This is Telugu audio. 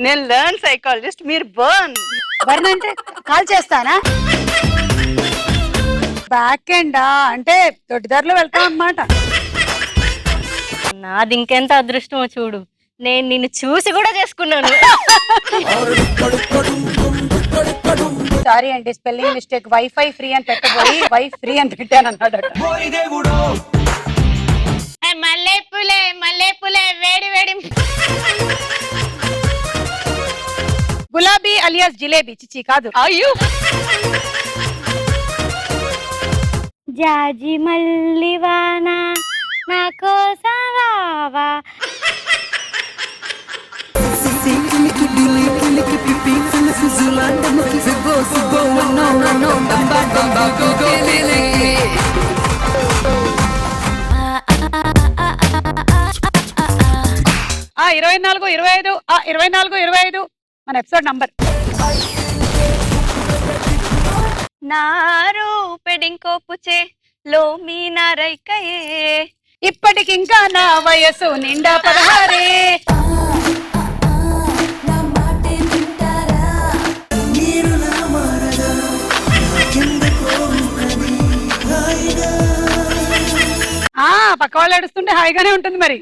నేను లర్న్ సైకాలజిస్ట్, మీరు బర్న్. బర్న్ అంటే కాల్ చేస్తానా? బ్యాక్ ఎండా అంటే దొడ్డిదారిలో వెళ్తాం అన్నమాట. నాది ఇంకెంత అదృష్టమో చూడు, నేను నిన్ను చూసి కూడా చేసుకున్నాను. సారీ అండి, స్పెల్లింగ్ మిస్టేక్. వైఫై ఫ్రీ అని పెట్టబోయి వైఫ్ ఫ్రీ అని పెట్టాను అన్నాడు. మల్లెపూలే మల్లెపూలే వేడి వేడి. గులాబీ అలియాస్ జిలేబీ. చిచి కాదు. అయ్యో, జాజి మల్లివాన నా కోసం రావా. ఆ 24 25 24 25 మన ఎపిసోడ్ నంబర్. నారు పెడింకోపుచే లో మీ నారైకయే, ఇప్పటికింకా నా వయసు నిండా 16. పక్క వాళ్ళు ఏడుస్తుంటే హాయిగానే ఉంటుంది మరి.